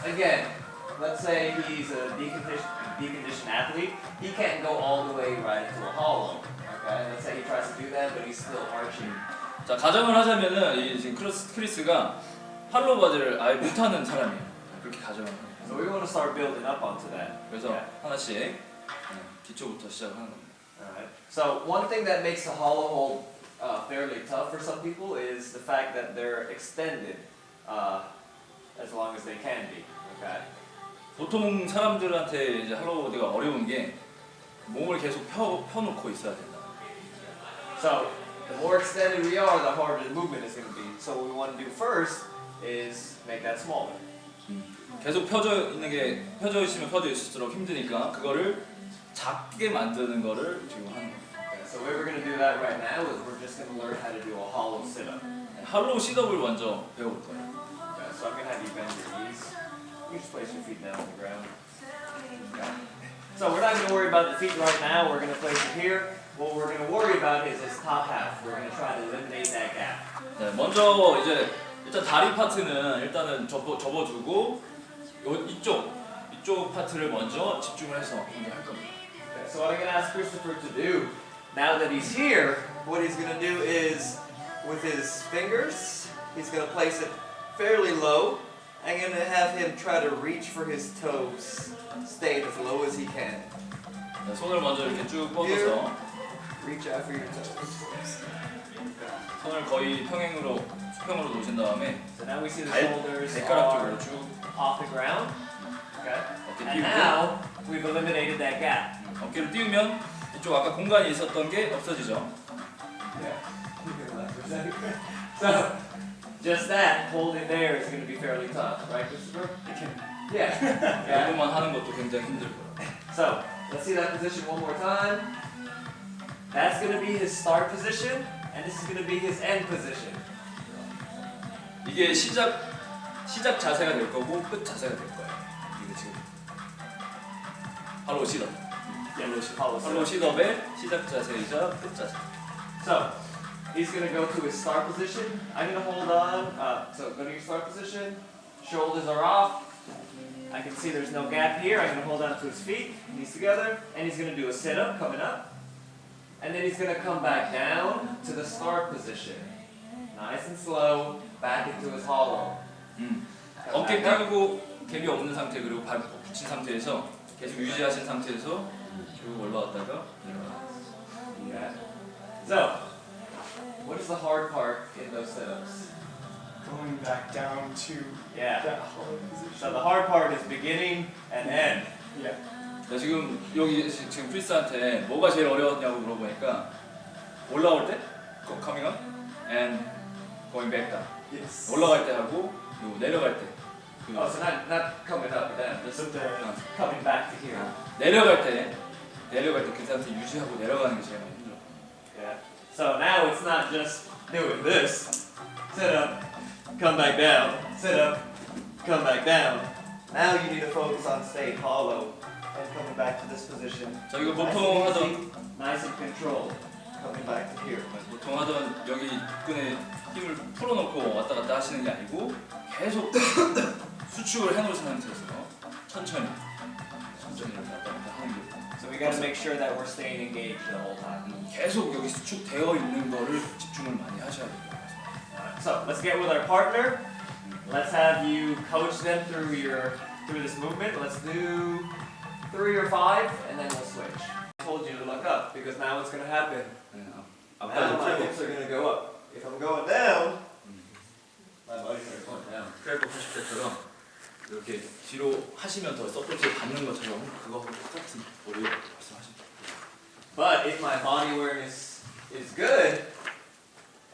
Again, let's say he's a deconditioned athlete. He can't go all the way right into a hollow. Okay, let's say he tries to do that, but he's still arching. 자, 가정을 하자면은 이 지금 크리스가 할로우 바디를 아예 못하는 사람이에요. 그렇게 가정을 해요. So we want to start building up onto that. 그래서 하나씩 기초부터 시작하는 겁니다. Alright. So one thing that makes the hollow hold fairly tough for some people is the fact that they're extended as long as they can be. Okay. 보통 사람들한테 이제 할로우 바디가 어려운 게 몸을 계속 펴놓고 있어야 된다. So the more extended we are, the harder the movement is going to be. So what we want to do first is make that smaller. 계속 펴져 있으면 펴져 있을수록 힘드니까 그거를 작게 만드는 거를 지금 하는 거예요. Okay, so the way we're going to do that right now is we're just going to learn how to do a hollow sit-up. 할로우 시-업을 먼저 배워볼 거예요. Okay, so I'm going to have you bend your knees. You just place your feet down on the ground. Okay. So we're not going to worry about the feet right now. We're going to place it here. What we're going to worry about is this top half. We're going to try to eliminate that gap. 네, 먼저 이제 일단 다리 파트는 일단은 접어두고 이쪽 파트를 먼저 집중을 해서 먼저 할 겁니다. Okay, so what I'm going to ask Christopher to do, now that he's here, what he's going to do is, with his fingers, he's going to place it fairly low. I'm going to have him try to reach for his toes, stay as low as he can. 네, 손을 먼저 이렇게 쭉 뻗어서 Reach out for your toes. 손을 거의 수평으로 놓으신 다음에 So now we see the shoulders 발가락 are 쪽으로 쭉 off the ground. Okay. 어깨 And 띄우고 now we've eliminated that gap. 어깨를 띄우면 이쪽 아까 공간이 있었던 게 없어지죠. Yeah. So just that holding there is going to be fairly tough, right, Christopher? Yeah. Yeah. 이것만 하는 것도 굉장히 힘들 거예요. So let's see that position one more time. That's going to be his start position, and this is going to be his end position. 이게 시작 자세가 될 거고 끝 자세가 될 거예요. 이게 지금 할로우 시-업. 할로우 시-업의 시작 자세이자 끝 자세. So he's going to go to his start position. I'm going to hold on. So go to your start position. Shoulders are off. I can see there's no gap here. I'm going to hold on to his feet, knees together, and he's going to do a sit-up coming up. And then he's going to come back down to the start position. Nice and slow, back into his hollow. 어깨 띄우고 갭이 없는 상태 그리고 발 붙인 상태에서 계속 유지하신 상태에서 쭉 올라왔다가 Okay. So, what is the hard part in those sit-ups? Going back down to Yeah. that hollow position. So the hard part is beginning and end. Yeah. 자, 지금 여기 지금 크리스한테 뭐가 제일 어려웠냐고 물어보니까 올라올 때 coming up and going back down. Yes. 올라갈 때 하고 그리고 내려갈 때. Oh, so not coming up and then just coming back to here. 내려갈 때 그 상태 유지하고 내려가는 게 제일 많이 힘들어. Yeah. So now it's not just doing this. Sit up, come back down. Sit up, come back down. Now you need to focus on staying hollow and coming back to this position. 자, 이거 Nice 보통 and 하던 easy, nice and controlled. Coming back to here. 보통 하던 여기 끈에 힘을 풀어놓고 왔다 갔다 하시는 게 아니고 계속 수축을 해놓으신 상태에서 천천히 이렇게 왔다 갔다 하는 게. So we got to make sure that we're staying engaged the whole time. 계속 여기 수축되어 있는 거를 집중을 많이 하셔야 돼요. So let's get with our partner. Let's have you coach them through this movement. Let's do 3 or 5, and then we'll switch. I told you to look up because now what's going to happen? Now my hips are going to go up. If I'm going down, my body's going to go down. 크래커 80대처럼 이렇게 뒤로 하시면 더 서포트를 받는 것처럼 그거하고 똑같은 머리를 말씀하시면 돼요. But if my body awareness is good,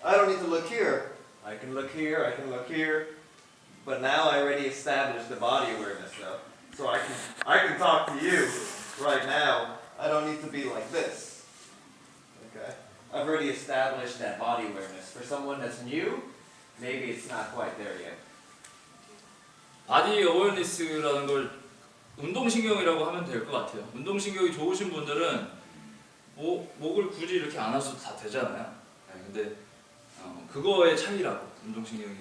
I don't need to look here. I can look here, I can look here. But now I already established the body awareness though. So I can talk to you right now. I don't need to be like this. Okay? I've already established that body awareness. For someone that's new, maybe it's not quite there yet. 바디 어웨어니스라는 걸 운동신경이라고 하면 될 것 같아요. 운동신경이 좋으신 분들은 목을 굳이 이렇게 안 하셔도 다 되잖아요. 네, 근데 그거의 차이라고 운동신경이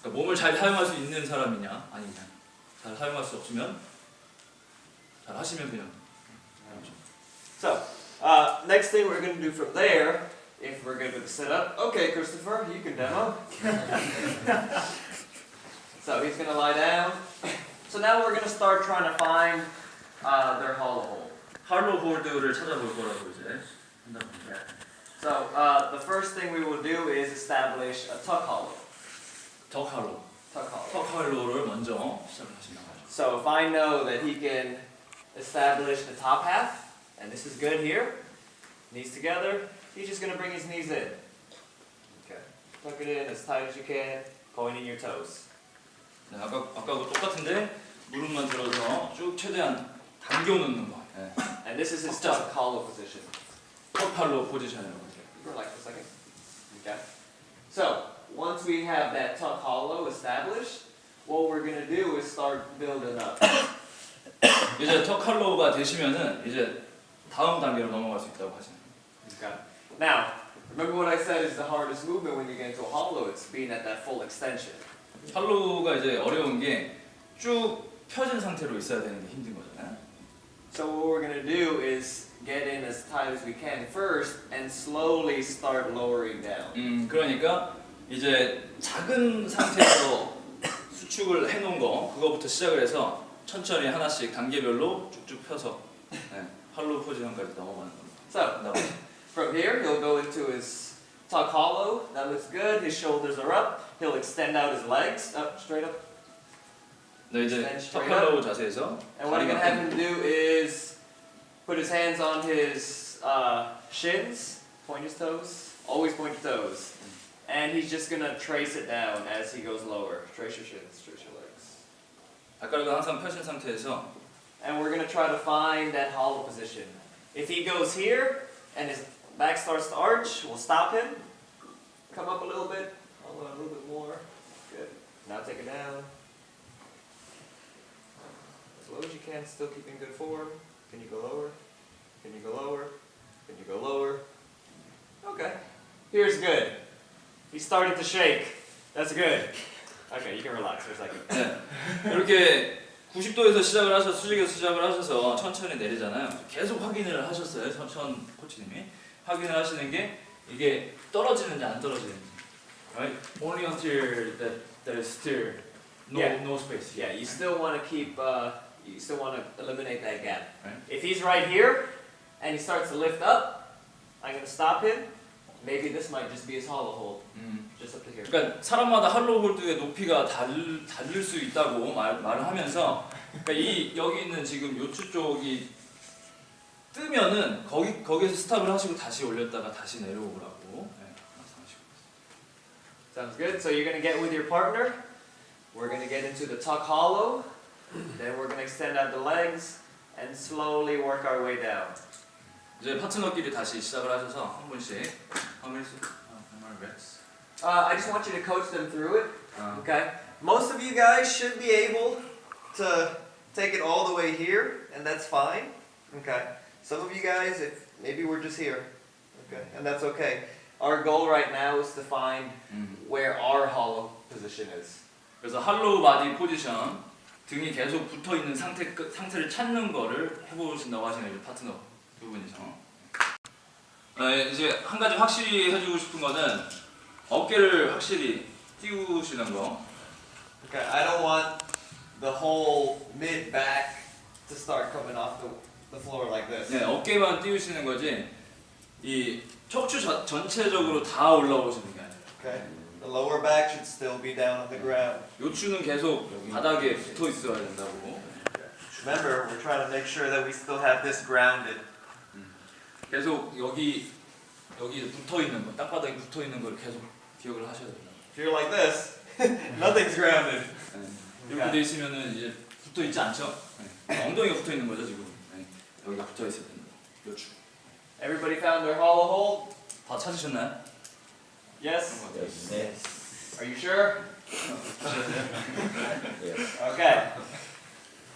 그러니까 몸을 잘 사용할 수 있는 사람이냐 아니냐. 잘 사용할 수 없으면 잘 하시면 그냥. So, next thing we're going to do from there, if we're good with the setup. Okay, Christopher, you can demo. So he's going to lie down. So now we're going to start trying to find their hollow hold. 할로우 홀드를 찾아볼 거라고 이제 한다고 합니다. So the first thing we will do is establish a tuck hollow. 턱 할로우. Tuck hollow. 턱 할로우를 먼저 시작을 하신다고 하죠. So if I know that he can establish the top half, and this is good here, knees together, he's just going to bring his knees in. Okay. Tuck it in as tight as you can, pointing your toes. 네, 아까하고 똑같은데 무릎만 들어서 쭉 최대한 당겨 놓는 거. 네. And this is his tuck hollow position. 턱 할로우 포지션이라고 하죠. Relax for a second. Okay. So once we have that tuck hollow established, what we're going to do is start building up. 이제 턱 할로우가 되시면은 이제 다음 단계로 넘어갈 수 있다고 하시네요. Okay. Now, remember what I said is the hardest movement when you get into a hollow, it's being at that full extension. 할로우가 이제 어려운 게 쭉 펴진 상태로 있어야 되는 게 힘든 거잖아요. So what we're going to do is get in as tight as we can first and slowly start lowering down. 그러니까 이제 작은 상태에서 수축을 해놓은 거 그거부터 시작을 해서 천천히 하나씩 단계별로 쭉쭉 펴서 네, 할로우 포지션까지 넘어가는 겁니다. So from here, he'll go into his tuck hollow. That looks good. His shoulders are up. He'll extend out his legs up, straight up. 네, 이제 턱 할로우 자세에서 And what I'm going to have him do is put his hands on his shins, point his toes, always point your toes. And he's just going to trace it down as he goes lower. Trace your shins, trace your legs. 아까도 항상 펴신 상태에서 And we're going to try to find that hollow position. If he goes here and his back starts to arch, we'll stop him. Come up a little bit, hold on a little bit more. Good. Now take it down. As low as you can, still keeping good form. Can you go lower? Can you go lower? Can you go lower? Okay. Here's good. He's starting to shake. That's good. Okay, you can relax for a second. 네, 이렇게 90도에서 시작을 하셔서 수직에서 시작을 하셔서 천천히 내리잖아요. 계속 확인을 하셨어요. 천 코치님이 확인을 하시는 게 이게 떨어지는지 안 떨어지는지. Right? Only until that there is still no space. Yeah, you still want to keep, you still want to eliminate that gap. Right. If he's right here and he starts to lift up, I'm going to stop him. Maybe this might just be his hollow hold, just up to here. 그러니까 사람마다 할로우 홀드의 높이가 다를 수 있다고 말을 하면서 그러니까 이 여기 있는 지금 요추 쪽이 뜨면은 거기서 스탑을 하시고 다시 올렸다가 다시 내려오라고 말씀하시고. Sounds good. So you're going to get with your partner. We're going to get into the tuck hollow. Then we're going to extend out the legs and slowly work our way down. 이제 파트너끼리 다시 시작을 하셔서 한 분씩 I just want you to coach them through it. Okay. Most of you guys should be able to take it all the way here, and that's fine. Okay. Some of you guys, if maybe we're just here. Okay, and that's okay. Our goal right now is to find where our hollow position is. 그래서 할로우 바디 포지션 등이 계속 붙어 있는 상태를 찾는 거를 해보신다고 하시는 파트너 두 분이서. 이제 한 가지 확실히 해주고 싶은 거는 어깨를 확실히 띄우시는 거. Okay, I don't want the whole mid back to start coming off the floor like this. 네, 어깨만 띄우시는 거지. 이 척추 전체적으로 다 올라오시는 게 아니에요. Okay, the lower back should still be down on the ground. 요추는 계속 바닥에 붙어 있어야 된다고. Remember, we're trying to make sure that we still have this grounded. 계속 여기 붙어 있는 거, 땅바닥에 붙어 있는 걸 계속 기억을 하셔야 됩니다. If you're like this, nothing's grounded. 이렇게 돼 있으면은 이제 붙어 있지 않죠? 엉덩이가 붙어 있는 거죠 지금. 여기가 붙어 있어야 됩니다. 요추. Everybody found their hollow hold? 다 찾으셨나요? Yes? Yes. Are you sure? Yes. Okay.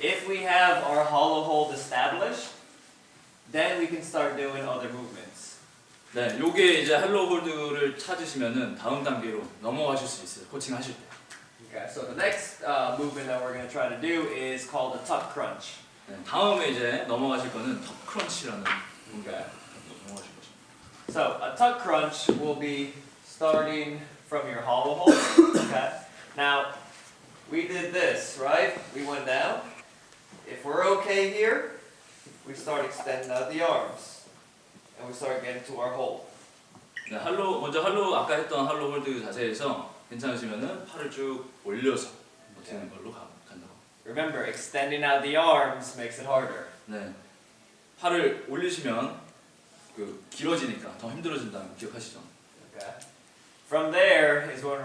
If we have our hollow hold established, then we can start doing other movements. 네, 요게 이제 할로우 홀드를 찾으시면은 다음 단계로 넘어가실 수 있어요. 코칭 하실 때. Okay, so the next movement that we're going to try to do is called a tuck crunch. 네, 다음에 이제 넘어가실 거는 턱 크런치라는 Okay. 넘어가실 거죠. So a tuck crunch will be starting from your hollow hold. Okay. Now we did this, right? We went down. If we're okay here, we start extending out the arms, and we start getting to our hold. 네, 먼저 아까 했던 할로 홀드 자세에서 괜찮으시면은 팔을 쭉 올려서 버티는 걸로 간다고. Remember, extending out the arms makes it harder. 네, 팔을 올리시면 그 길어지니까 더 힘들어진다는 거 기억하시죠? Okay. From there is when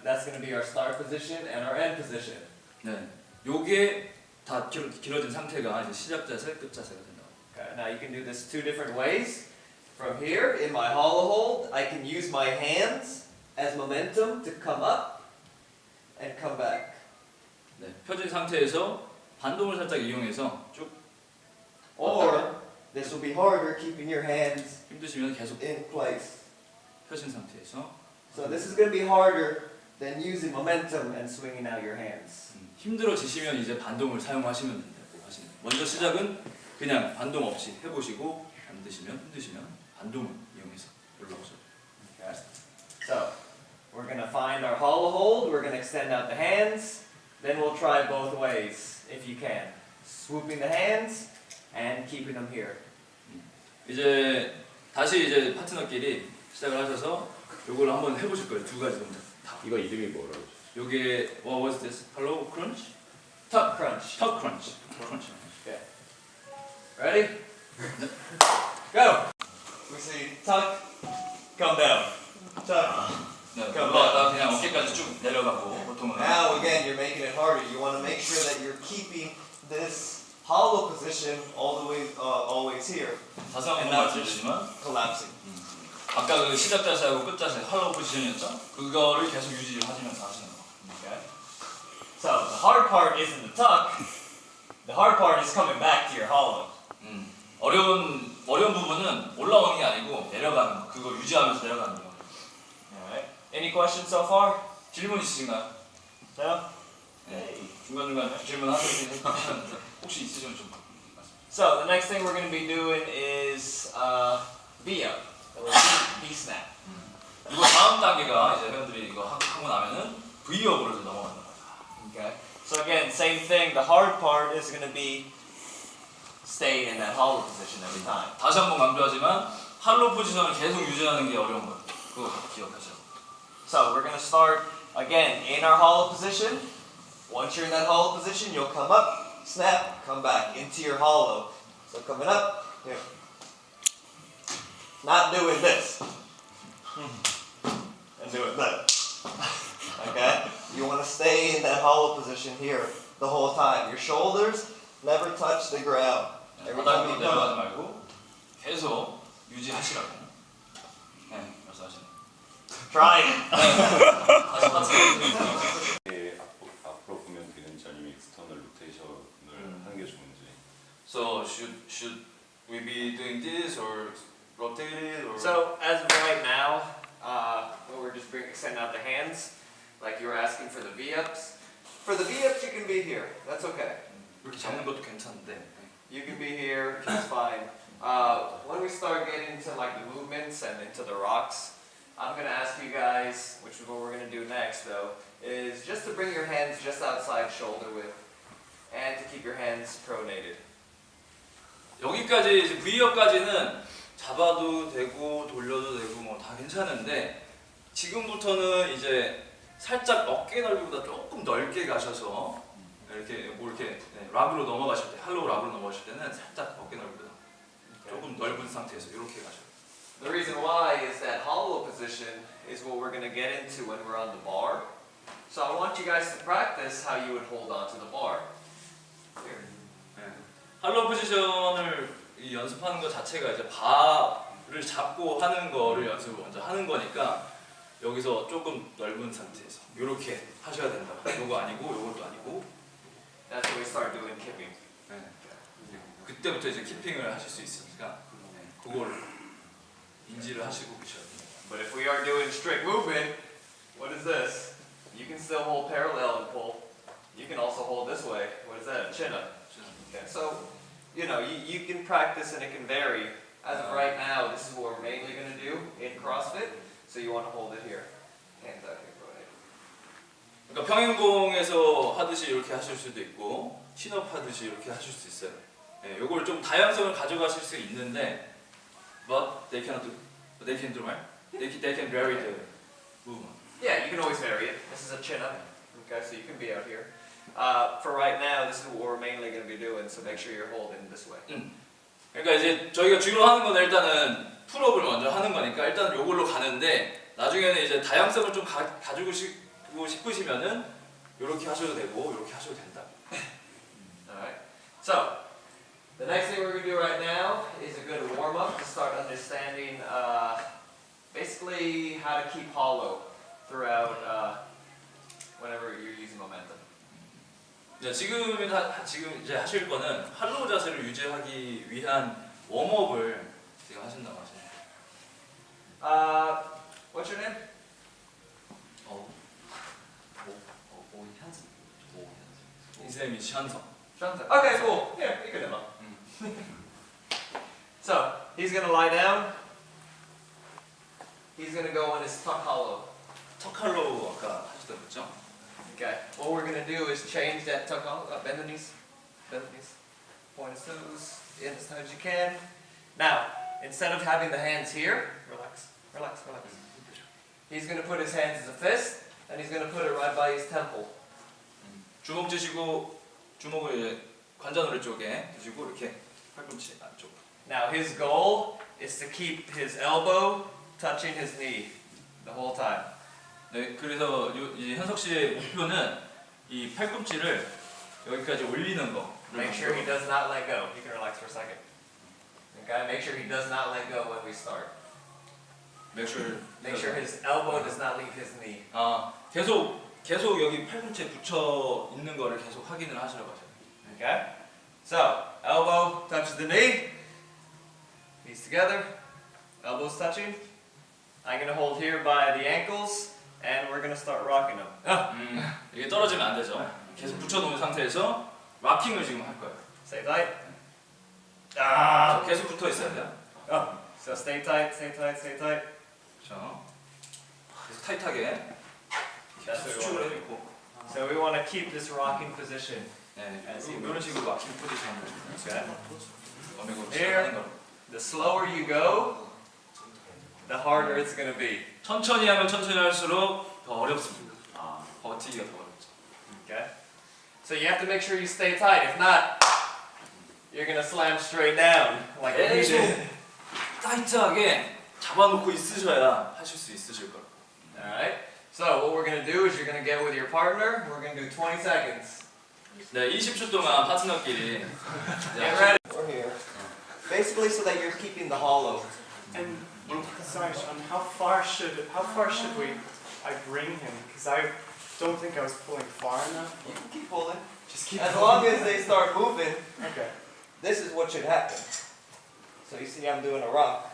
that's gonna be our start position and our end position. 네, 요게 다 길어진 상태가 이제 시작 자세, 끝 자세가 된다. Okay. Now you can do this two different ways. From here, in my hollow hold, I can use my hands as momentum to come up and come back. 네, 펴진 상태에서 반동을 살짝 이용해서 쭉 Or this will be harder, keeping your hands 힘드시면 계속 in place. 펴진 상태에서 So this is going to be harder than using momentum and swinging out your hands. 힘들어지시면 이제 반동을 사용하시면 된다고 하시네요. 먼저 시작은 그냥 반동 없이 해보시고 힘드시면 반동을 이용해서 올라오죠. Okay. So we're going to find our hollow hold. We're going to extend out the hands. Then we'll try both ways if you can. Swooping the hands and keeping them here. 이제 다시 이제 파트너끼리 시작을 하셔서 요걸 한번 해보실 거예요. 두 가지 동작 다. 이거 이름이 뭐라고? 요게 what was this? Hello crunch? Tuck crunch. Tuck crunch. crunch. Okay. Ready? Go. We say tuck, come down. Tuck. 네, 올라갔다 그냥 어깨까지 쭉 내려가고 보통은. Now again, you're making it harder. You want to make sure that you're keeping this hollow position all the way, always here, 다시 한번 말씀드리지만 collapsing. 아까 그 시작 자세하고 끝 자세 할로우 포지션이었죠? 그거를 계속 유지하시면서 하시는 거. Okay. So the hard part isn't the tuck. The hard part is coming back to your hollow. 어려운 부분은 올라오는 게 아니고 내려가는 거. 그거 유지하면서 내려가는 거. Alright. Any questions so far? 질문 있으신가요? No. 네. 중간중간 질문하시는데 혹시 있으시면 좀 말씀해주세요. So the next thing we're going to be doing is V-up, or V-snap. 이거 다음 단계가 이제 회원들이 이거 하고 나면은 V업으로 넘어간다. Okay. So again, same thing. The hard part is going to be staying in that hollow position every time. 다시 한번 강조하지만 할로우 포지션을 계속 유지하는 게 어려운 거예요. 그거 기억하세요. So we're going to start again in our hollow position. Once you're in that hollow position, you'll come up, snap, come back into your hollow. So coming up, here. Not doing this. And doing that. Okay? You want to stay in that hollow position here the whole time. Your shoulders never touch the ground. Every time 바닥으로 you come 내려가지 up. 말고 계속 유지하시라고. 네, 말씀하시네. Try it. 다시 파트너. 앞으로 보면 되는지 아니면 익스터널 로테이션을 하는 게 좋은지. So should we be doing this or rotate it or? So as of right now, we're just extending out the hands, like you were asking for the V-ups. For the V-ups, you can be here. That's okay. 이렇게 잡는 것도 괜찮은데. You can be here. It's fine. When we start getting into like the movements and into the rocks, I'm gonna ask you guys, which is what we're gonna do next, though, is just to bring your hands just outside shoulder width, and to keep your hands pronated. 여기까지 이제 V업까지는 잡아도 되고 돌려도 되고 뭐 다 괜찮은데 지금부터는 이제 살짝 어깨 넓이보다 조금 넓게 가셔서 이렇게 뭐 이렇게 락으로 넘어가실 때 할로우 락으로 넘어가실 때는 살짝 어깨 넓이보다 조금 넓은 상태에서 이렇게 가셔요. The reason why is that hollow position is what we're gonna get into when we're on the bar. So I want you guys to practice how you would hold on to the bar. Here. 할로우 포지션을 연습하는 것 자체가 이제 바를 잡고 하는 거를 연습을 먼저 하는 거니까 여기서 조금 넓은 상태에서 이렇게 하셔야 된다. 요거 아니고 요것도 아니고. That's when we start doing kipping. 그때부터 이제 키핑을 하실 수 있으니까 그걸 인지를 하시고 계셔야 돼요. But if we are doing strict movement, what is this? You can still hold parallel and pull. You can also hold this way. What is that? A chin up. Okay. So, you know, you can practice and it can vary. As of right now, this is what we're mainly going to do in CrossFit. So you want to hold it here. Hands out here. Go ahead. 그러니까 평행봉에서 하듯이 이렇게 하실 수도 있고 신업 하듯이 이렇게 하실 수 있어요. 예, 요걸 좀 다양성을 가져가실 수 있는데, but they cannot do, they can do right? They can vary the movement. Yeah, you can always vary it. This is a chin up. Okay, so you can be out here. For right now, this is what we're mainly going to be doing. So make sure you're holding this way. 그러니까 이제 저희가 주로 하는 건 일단은 풀업을 먼저 하는 거니까 일단 요걸로 가는데 나중에는 이제 다양성을 좀 가지고 싶으시면은 요렇게 하셔도 되고 요렇게 하셔도 된다. Alright. So, the next thing we're going to do right now is a good warm up to start understanding basically how to keep hollow throughout whenever you're using momentum. 네, 지금 이제 하실 거는 할로우 자세를 유지하기 위한 웜업을 지금 하신다고 하시네요. What's your name? His name is 현성. Okay, cool. Yeah, you can name him. So, he's going to lie down. He's going to go in his tuck hollow. 턱 할로우 아까 하셨던 거죠? Okay. What we're going to do is change that tuck hollow. Bend the knees. Bend the knees. Point his toes in as tight as you can. Now, instead of having the hands here, relax, relax, relax. He's going to put his hands as a fist, and he's going to put it right by his temple. 주먹 쥐시고 주먹을 이제 관자놀이 쪽에 두시고 이렇게 팔꿈치 안쪽. Now, his goal is to keep his elbow touching his knee the whole time. 네, 그래서 이제 현석 씨의 목표는 이 팔꿈치를 여기까지 올리는 거. Make sure he does not let go. You can relax for a second. Okay, make sure he does not let go when we start. Make sure his elbow does not leave his knee. 아, 계속 여기 팔꿈치에 붙여 있는 거를 계속 확인을 하시라고 하세요. Okay? So, elbow touches the knee. Knees together. Elbows touching. I'm going to hold here by the ankles and we're going to start rocking them. 이게 떨어지면 안 되죠. 계속 붙여놓은 상태에서 락킹을 지금 할 거예요. Stay tight. 계속 붙어 있어야 돼요. So stay tight, stay tight, stay tight. 그렇죠. 계속 타이트하게 That's what we 수축을 want. 해주고. So we want to keep this rocking position. 네, 이런 식으로 락킹 포지션을 Okay? 어메고 Here. 하는 거. The slower you go, the harder it's going to be. 천천히 하면 천천히 할수록 더 어렵습니다. 버티기가 더 어렵죠. Okay? So you have to make sure you stay tight. If not, you're going to slam straight down like he did. 타이트하게 잡아놓고 있으셔야 하실 수 있으실 거예요. Alright? So what we're going to do is you're going to get with your partner. We're going to do 20 seconds. 네, 20초 동안 파트너끼리 Get ready. Or here. Basically so that you're keeping the hollow. And sorry, Sean, how far should I bring him? Because I don't think I was pulling far enough. You can keep pulling. Just keep As pulling. long as they start moving, Okay. this is what should happen. So you see I'm doing a rock.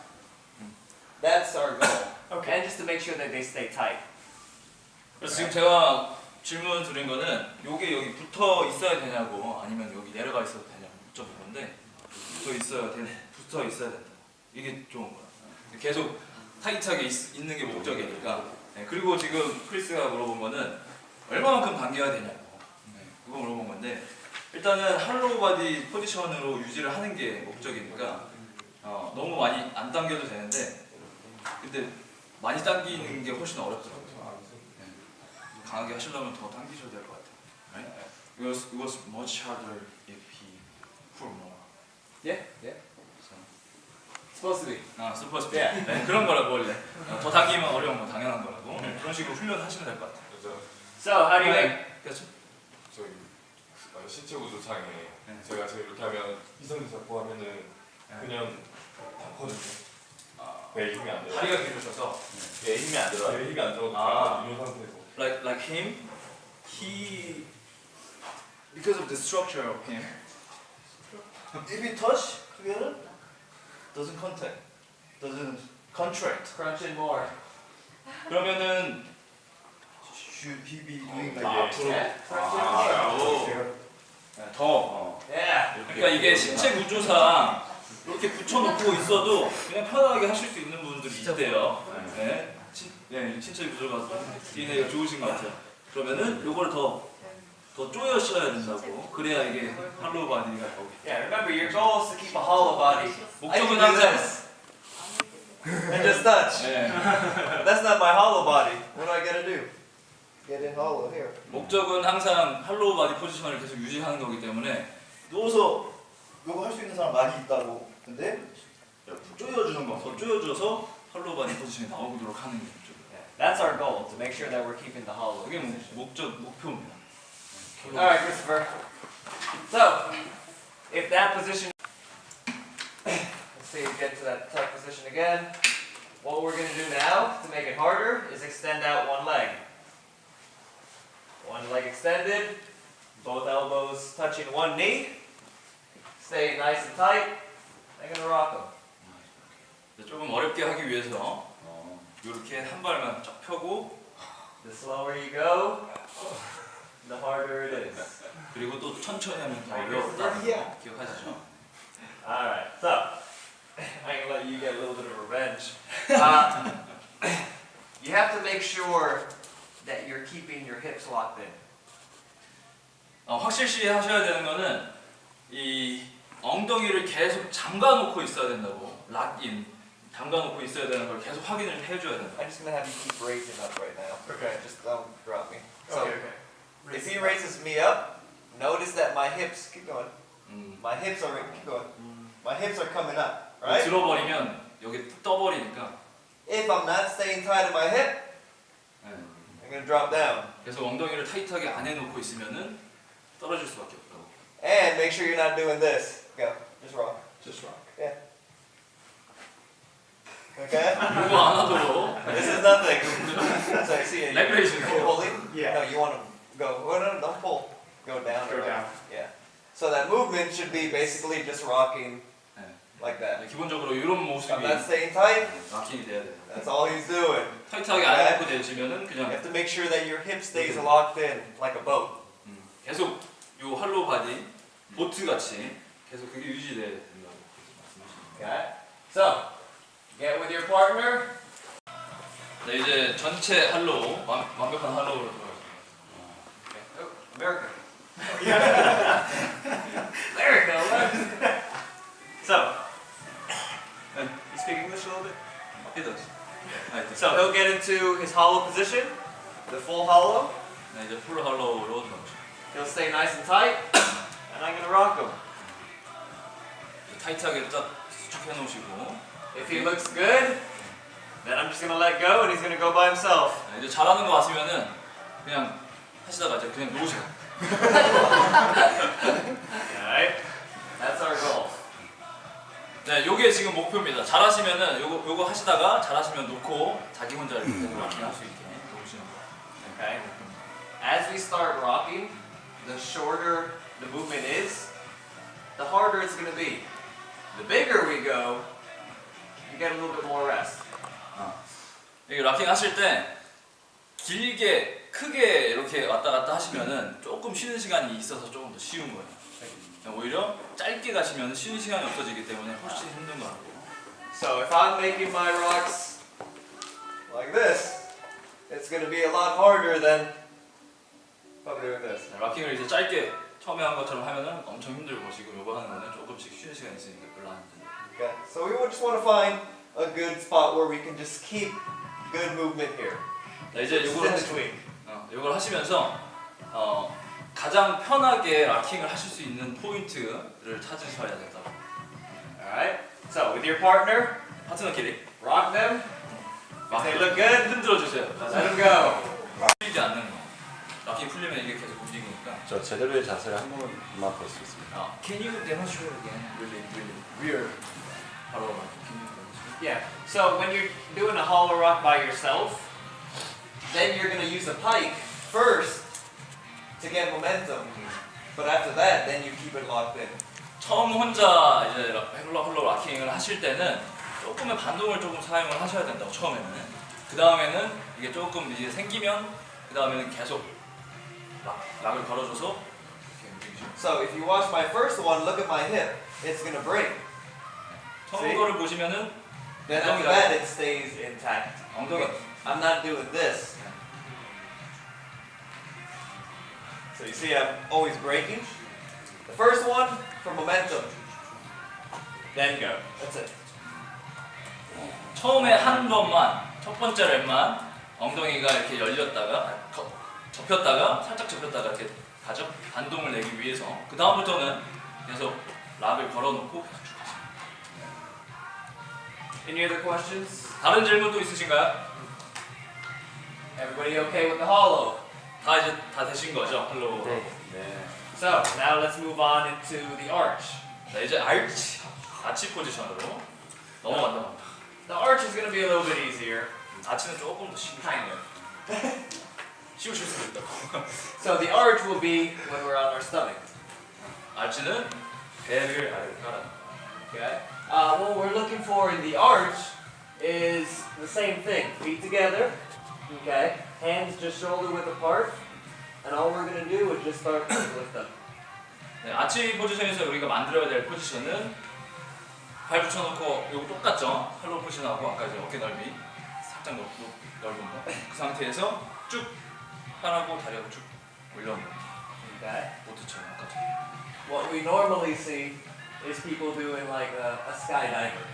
That's our goal. Okay. And just to make sure that they stay tight. 그래서 지금 제가 질문 드린 거는 요게 여기 붙어 있어야 되냐고 아니면 여기 내려가 있어도 되냐고 여쭤본 건데 붙어 있어야 된다. 이게 좋은 거야. 계속 타이트하게 있는 게 목적이니까. 네, 그리고 지금 크리스가 물어본 거는 얼마만큼 당겨야 되냐고. 네, 그거 물어본 건데 일단은 할로우 바디 포지션으로 유지를 하는 게 목적이니까 너무 많이 안 당겨도 되는데 근데 많이 당기는 게 훨씬 어렵더라고요. 강하게 하시려면 더 당기셔야 될 것 같아요. Right? It was much harder if he pulled more. Yeah, yeah. Supposed to be. supposed to be. 네, 그런 거라고 원래. 더 당기면 어려운 건 당연한 거라고. 그런 식으로 훈련하시면 될 것 같아요. 그래서 So how do you make? 그렇죠? 저희 신체 구조상에 제가 이렇게 하면 이성이 잡고 하면은 그냥 다 퍼지죠. 배에 힘이 안 들어. 다리가 길으셔서 배에 힘이 안 들어. 배에 힘이 안 들어. 이런 상태에서. like him, he because of the structure of him, if he touch together, doesn't contract. Crunch in more. 그러면은 should he be doing like 앞으로. Yeah. 더. Yeah. 그러니까 이게 신체 구조상 이렇게 붙여놓고 있어도 그냥 편하게 하실 수 있는 분들이 있대요. 네. 신체 구조가 DNA가 좋으신 것 같아요. 그러면은 요걸 더 조여셔야 된다고. 그래야 이게 할로우 바디가 더. Yeah, remember your goal is to keep a hollow body. I can 목적은 do 항상 this and just touch. 네. That's not my hollow body. What do I gotta do? Get it hollow here. 목적은 항상 할로우 바디 포지션을 계속 유지하는 거기 때문에 누워서 요거 할 수 있는 사람 많이 있다고. 근데 조여주는 거, 더 조여줘서 할로우 바디 포지션이 나오도록 하는 게 목적이에요. That's our goal, to make sure that we're keeping the hollow. 그게 목표입니다. Alright, Christopher. So, if that position, let's see, get to that tight position again. What we're going to do now, to make it harder, is extend out one leg. One leg extended, both elbows touching one knee. Stay nice and tight. I'm going to rock them. 조금 어렵게 하기 위해서 이렇게 한 발만 쫙 펴고 The slower you go, the harder it is. 그리고 또 천천히 하면 더 어렵다는 거 기억하시죠? Alright, so I'm gonna let you get a little bit of revenge. You have to make sure that you're keeping your hips locked in. 확실시 하셔야 되는 거는 이 엉덩이를 계속 잠가놓고 있어야 된다고. 락인 잠가놓고 있어야 되는 걸 계속 확인을 해줘야 된다. I'm just gonna have you keep raising up right now. Okay. Just don't drop me. So Okay, okay. if he raises me up, notice that my hips keep going. 음. My hips are keep going. My hips are coming up, right? 들어버리면 여기 떠버리니까 If I'm not staying tight in my hip, 네. I'm gonna drop down. 계속 엉덩이를 타이트하게 안 해놓고 있으면은 떨어질 수밖에 없다고. And make sure you're not doing this. Go, just rock. Just rock. Okay? 이거 안 하도록 This is nothing. So you see, 레그레이션 you're pulling. Yeah. No, you want to go. Oh, no, don't pull. Go down. Go or down. up. Yeah. So that movement should be basically just rocking 네. like that. 기본적으로 이런 모습이 I'm not staying tight. 락킹이 돼야 돼요. That's all he's doing. 타이트하게 안 해놓고 내지면은 You 그냥 have to make sure that your hip stays locked in like a boat. 계속 요 할로우 바디 보트 같이 계속 그게 유지돼야 된다고 말씀하시는 거예요. Okay. So get with your partner. 네, 이제 전체 할로우 완벽한 할로우로 들어가겠습니다. Okay. Oh, America. There we go. So, you speak English a little bit? He does. So he'll get into his hollow position, the full hollow. 네, 이제 풀 할로우로 들어가죠. He'll stay nice and tight, and I'm gonna rock him. 타이트하게 딱 수축해 놓으시고 If he looks good, then I'm just gonna let go, and he's gonna go by himself. 네, 이제 잘하는 거 같으면은 그냥 하시다가 이제 그냥 놓으세요. Alright? That's our goal. 네, 요게 지금 목표입니다. 잘하시면은 요거 하시다가 잘하시면 놓고 자기 혼자 이렇게 계속 락킹 할수 있게 놓으시는 거. Okay? As we start rocking, the shorter the movement is, the harder it's gonna be. The bigger we go, you get a little bit more rest. 이게 락킹 하실 때 길게 크게 이렇게 왔다 갔다 하시면은 조금 쉬는 시간이 있어서 조금 더 쉬운 거예요. 오히려 짧게 가시면 쉬는 시간이 없어지기 때문에 훨씬 힘든 거 같고. So if I'm making my rocks like this, it's gonna be a lot harder than if I'm doing this. 락킹을 이제 짧게 처음에 한 것처럼 하면은 엄청 힘들고 지금 요거 하는 거는 조금씩 쉬는 시간이 있으니까 별로 안 힘들어요. Okay? So we just want to find a good spot where we can just keep good movement here. 자, 이제 Just 요걸 in 하시, between. 요걸 하시면서 가장 편하게 락킹을 하실 수 있는 포인트를 찾으셔야 된다고. Alright? So with your partner, 파트너끼리 rock them. If they look good, 흔들어 주세요. let them go. 풀리지 않는 거. 락킹 풀리면 이게 계속 움직이니까. 저 제대로의 자세를 한 번만 볼 수 있습니다. Can you demonstrate again? Really, real. 바로 can you demonstrate? Yeah. So when you're doing a hollow rock by yourself, then you're gonna use a pike first to get momentum. But after that, then you keep it locked in. 처음 혼자 이제 홀로 락킹을 하실 때는 조금의 반동을 조금 사용을 하셔야 된다고 처음에는. 그 다음에는 이게 조금 이제 생기면 그 다음에는 계속 락을 걸어줘서 이렇게 움직이죠. So if you watch my first one, look at my hip. It's gonna break. 처음 거를 보시면은 Then after that, it stays intact. 엉덩이 I'm not doing this. So you see, I'm always breaking. The first one for momentum. Then go. That's it. 처음에 한 번만 첫 번째 랩만 엉덩이가 이렇게 열렸다가 접혔다가 살짝 접혔다가 이렇게 가죠. 반동을 내기 위해서. 그 다음부터는 계속 락을 걸어놓고 계속 쭉 가죠. Any other questions? 다른 질문도 있으신가요? Everybody okay with the hollow? 다 이제 다 되신 거죠? 할로우. So now let's move on into the arch. 자, 이제 아치 포지션으로 넘어간다 합니다. The arch is going to be a little bit easier. 아치는 조금 더 쉬우실 Kind of. 수도 있다고. So the arch will be when we're on our stomach. 아치는 배를 아래로 깔아. Okay. What we're looking for in the arch is the same thing. Feet together. Okay. Hands just shoulder width apart. And all we're going to do is just start to lift up. 네, 아치 포지션에서 우리가 만들어야 될 포지션은 발 붙여놓고 이거 똑같죠? 할로우 포지션하고 아까 이제 어깨 넓이 살짝 넓은 거. 그 상태에서 쭉 팔하고 다리하고 쭉 올려놓는 거. Okay. 보트처럼 아까처럼. What we normally see is people doing like a skydiver.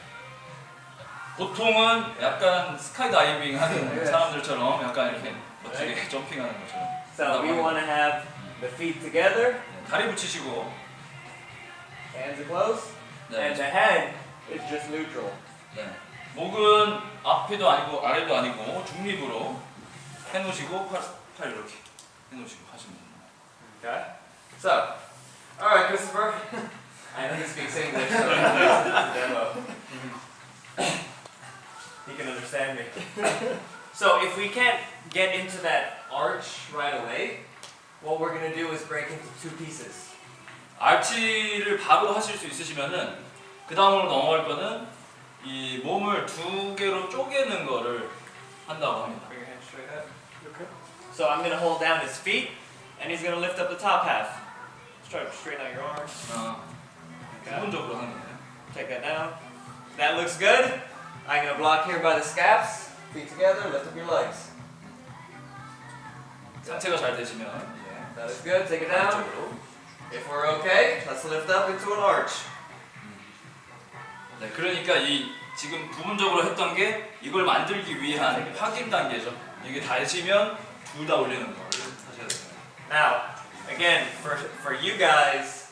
보통은 약간 스카이다이빙 하는 사람들처럼 약간 이렇게 멋지게 점핑하는 것처럼. So we want to have the feet together, 네, 다리 붙이시고 hands are close, 네, and the head is just neutral. 네. 목은 앞에도 아니고 아래도 아니고 중립으로 해놓으시고 팔 이렇게 해놓으시고 하시면 됩니다. Okay. So, all right, Christopher. I know he speaks English, so this is a demo. He can understand me. So if we can't get into that arch right away, what we're gonna do is break into two pieces. 아치를 바로 하실 수 있으시면은 그 다음으로 넘어갈 거는 이 몸을 두 개로 쪼개는 거를 한다고 합니다. Bring your hands straight up. Okay. So I'm gonna hold down his feet, and he's gonna lift up the top half. Let's try to straighten out your arms. Okay. 기본적으로 하는 거예요. Take that down. That looks good. I'm gonna block here by the scaps. Feet together. Lift up your legs. 상체가 잘 되시면 이제 That is good. Take it down. 쪽으로. If we're okay, let's lift up into an arch. 네, 그러니까 이 지금 부분적으로 했던 게 이걸 만들기 위한 확인 단계죠. 이게 다 해지면 둘 다 올리는 거를 하셔야 됩니다. Now, again, for you guys,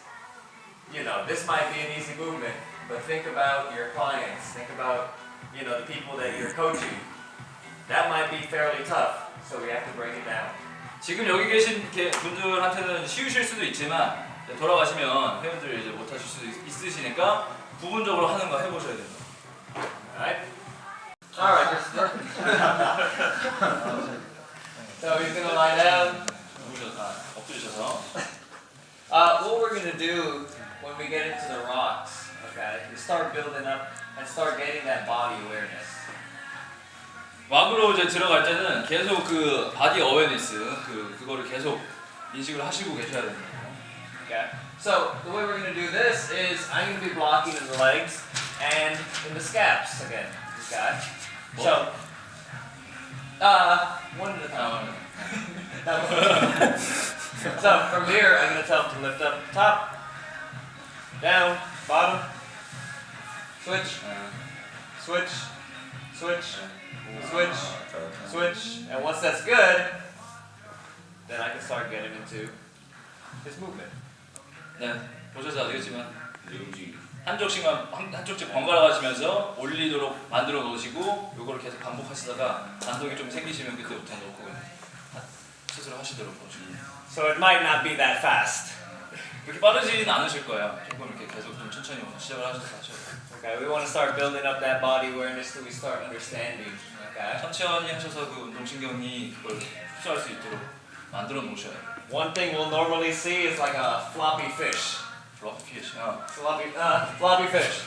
you know, this might be an easy movement, but think about your clients. Think about, you know, the people that you're coaching. That might be fairly tough, so we have to break it down. 지금 여기 계신 분들한테는 쉬우실 수도 있지만 돌아가시면 회원들 이제 못 하실 수도 있으시니까 부분적으로 하는 거 해보셔야 됩니다. Alright? Alright, Christopher. So he's gonna lie down. 엎드리셔서. What we're gonna do when we get into the rocks, okay, is start building up and start getting that body awareness. 왁으로 이제 들어갈 때는 계속 그 바디 어웨니스 그거를 계속 인식을 하시고 계셔야 됩니다. Okay. So the way we're gonna do this is I'm gonna be blocking in the legs and in the scaps again. Okay. So one at a time. So from here I'm gonna tell them to lift up top, down, bottom, switch, switch, switch, switch, switch, and once that's good, then I can start getting into his movement. 네, 보셔서 알겠지만 내 움직임. 한쪽씩 번갈아 가시면서 올리도록 만들어 놓으시고 요거를 계속 반복하시다가 반동이 좀 생기시면 그때부터 놓고 그냥 스스로 하시도록 보시면. So it might not be that fast. 그렇게 빠르지는 않으실 거예요. 조금 이렇게 계속 좀 천천히 시작을 하셔서 하셔야 돼요. Okay, we want to start building up that body awareness till we start understanding. Okay. 천천히 하셔서 그 운동신경이 그걸 흡수할 수 있도록 만들어 놓으셔야 돼요. One thing we'll normally see is like a floppy fish. 플러피시. Floppy fish.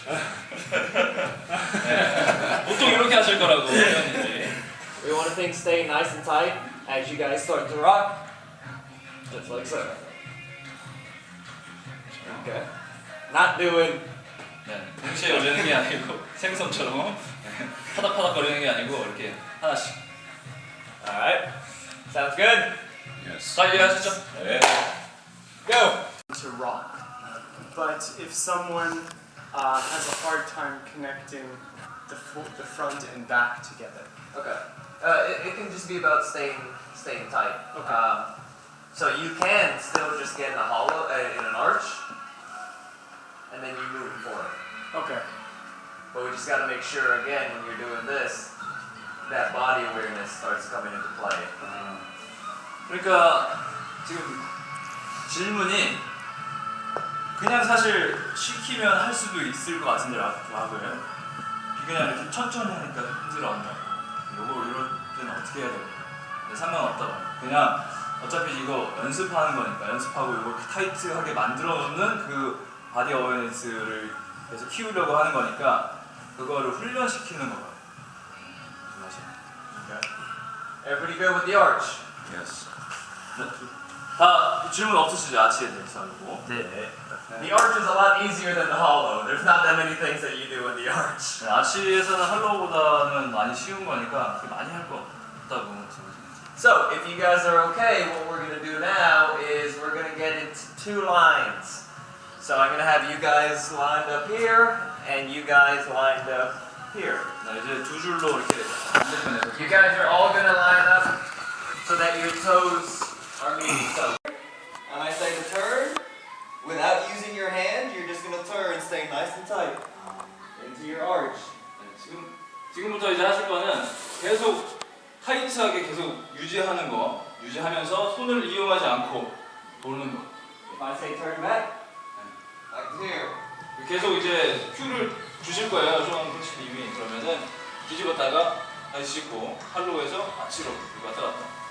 네. 보통 이렇게 하실 거라고 회원님들이. We want things stay nice and tight. As you guys start to rock, just like so. Okay. Not doing. 네, 동시에 열리는 게 아니고 생선처럼 파닥파닥 거리는 게 아니고 이렇게 하나씩. Alright. Sounds good? Yes. 다 이해하시죠? 네. Go! To rock. But if someone has a hard time connecting the front and back together. Okay. It can just be about staying tight. Okay. So you can still just get in a hollow, in an arch, and then you move forward. Okay. But we just got to make sure again when you're doing this, that body awareness starts coming into play. 그러니까 지금 질문이 그냥 사실 시키면 할 수도 있을 것 같은데 락을 그냥 이렇게 천천히 하니까 힘들어 한다. 요거 이럴 때는 어떻게 해야 돼요? 상관없다고. 그냥 어차피 이거 연습하는 거니까 연습하고 이거 타이트하게 만들어 놓는 그 바디 어웨니스를 계속 키우려고 하는 거니까 그거를 훈련시키는 거예요. Okay. Everybody good with the arch? Yes. 다 질문 없으시죠? 아치에 대해서 그리고. 네. The arch is a lot easier than the hollow. There's not that many things that you do with the arch. 네, 아치에서는 할로우보다는 많이 쉬운 거니까 그렇게 많이 할 거 없다고 생각합니다. So, if you guys are okay, what we're going to do now is we're going to get into 2 lines. So I'm going to have you guys lined up here, and you guys lined up here. 네, 이제 두 줄로 이렇게 만들면 You guys are all going to line up so that your toes are meeting. So, when I say to turn, without using your hand, you're just going to turn, stay nice and tight into your arch. 지금부터 이제 하실 거는 계속 타이트하게 계속 유지하면서 손을 이용하지 않고 도는 거. If I say turn back, back to here. 계속 이제 큐를 주실 거예요, 조한 코치님이. 그러면은 뒤집었다가 다시 짚고 할로우에서 아치로 왔다 갔다.